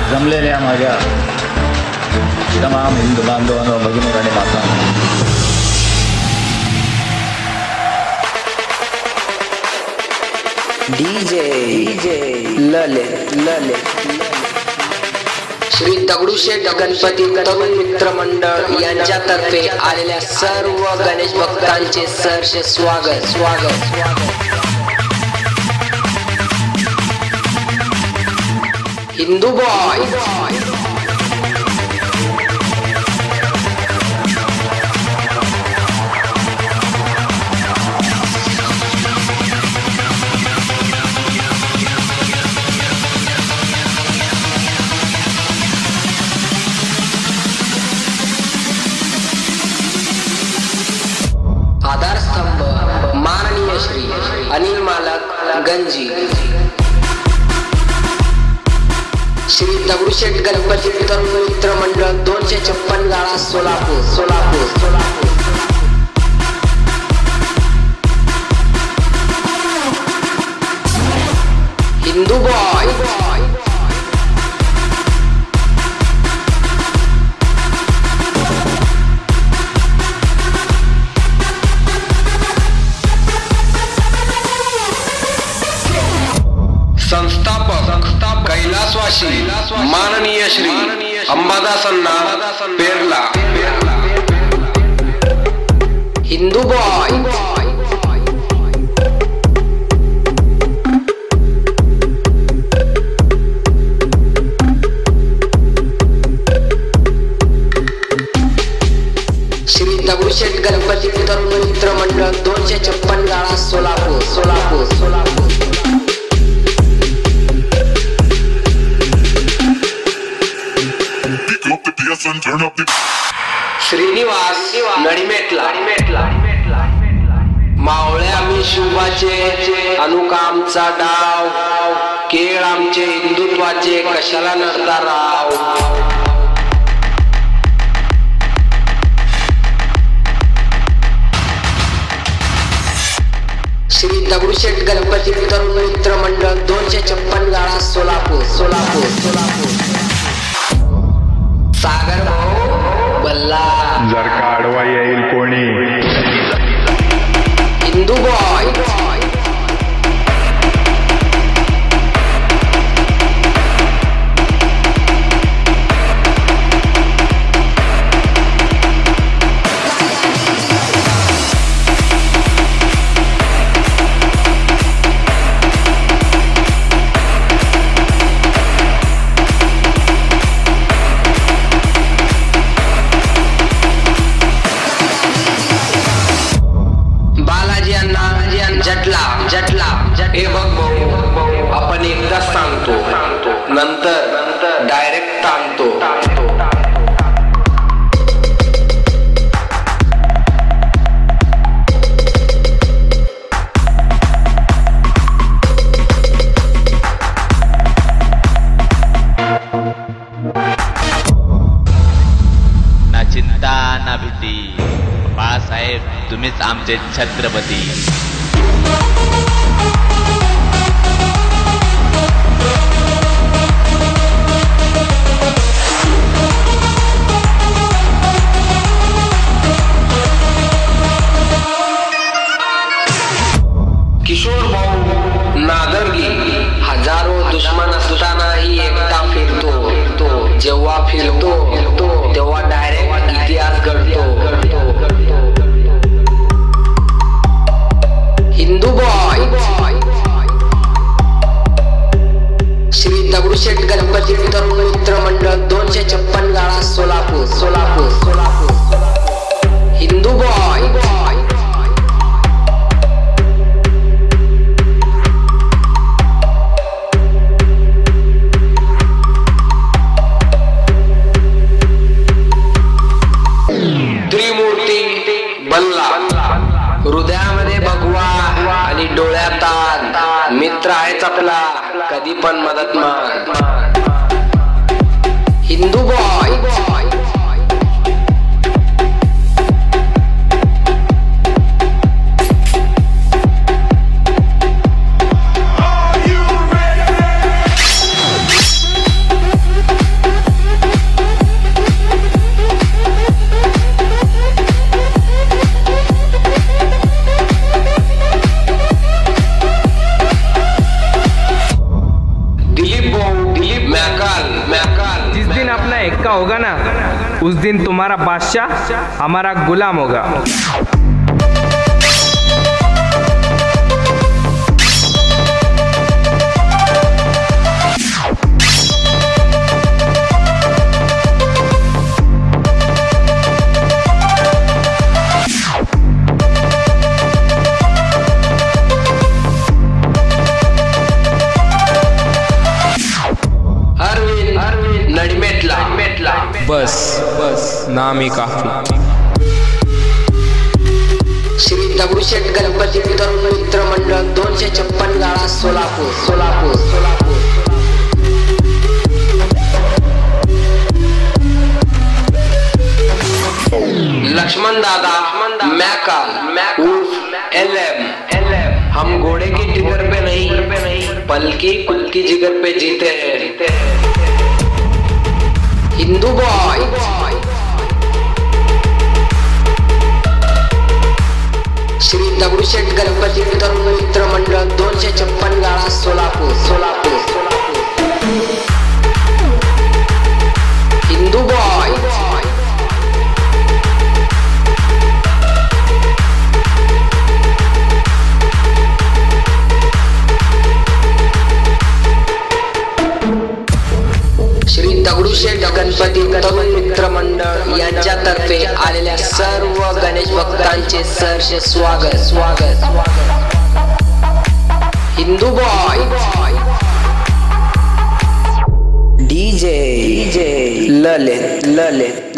जमलेल्या माझ्या तमाम हिंदू बांधवांनो, भगिनी आणि मातांनो, डीजे ललित श्री दगडूशेठ गणपती तरुण मित्र मंडळ यांच्यातर्फे आलेल्या सर्व गणेश भक्तांचे सहर्ष स्वागत। हिंदू बॉय आधारस्तंभ माननीय श्री अनिल मालक गंजी, श्री दगडूशेठ गणपती तरुण मित्र मंडळ 256 गाळा सोलापूर। हिंदू बॉय संस्थापक कैलासवासी माननीय श्री अंबादासन्ना पेरला। हिंदू बॉय श्री दगडूशेठ गणपती तरुण मित्र मंडळ 256 गाळा सोलापूर। श्रीनिवास नडिमेटला, मावळे आम्ही शुभाचे अनुकामचा डाव, केळ आमचे हिंदुत्वाचे कशाला नडता राव। श्री दगडूशेठ गणपती तरुण मित्र मंडळ 256 गाळा सोलापूर। सागर भाऊ बल्ला, जर का आडवा येईल कोणी। हिंदू बॉय जटला हे बघ भाऊ, आपण एकदाच सांगतो, नंतर डायरेक्ट थांबतो। ना चिंता ना भीती, बाळासाहेब तुम्हीच आमचे छत्रपती। किशोर भाऊ नादरगी, हजारो दुश्मन असतानाही एकटा फिरतो, जेव्हा फिरतो तेव्हा डायरेक्ट इतिहास घडतो। हिंदू बॉय श्री दगडूशेठ गणपती तरुण मित्र मंडळ 256 गाळा सोलापूर। हिंदू बॉय हृदयामध्ये भगवा आणि डोळ्यात ताण, मित्र आहेच आपला कधी पण मदत माग। हिंदू बॉय उस दिन तुम्हारा बादशाह हमारा गुलाम होगा। बस नामी काफी। श्री दगडूशेठ गणपती तरुण मित्र मंडळ 256 गाळा सोलापूर। लक्ष्मण दादा मैका उर्फ LM, हम घोड़े की जिगर पे नहीं बल्कि खुद की जिगर पे जीते हैं। हिंदू बॉय श्री दगडूशेठ गणपती तरुण मित्र मंडळ 256 गाळा सोलापूर। हिंदू बॉय श्री दगडूशेठ गणपती तरुण मित्र मंडळ यांच्यातर्फे आलेल्या सर्व गणेश भक्तांचे सहर्ष स्वागत। हिंदू बॉय DJ ललित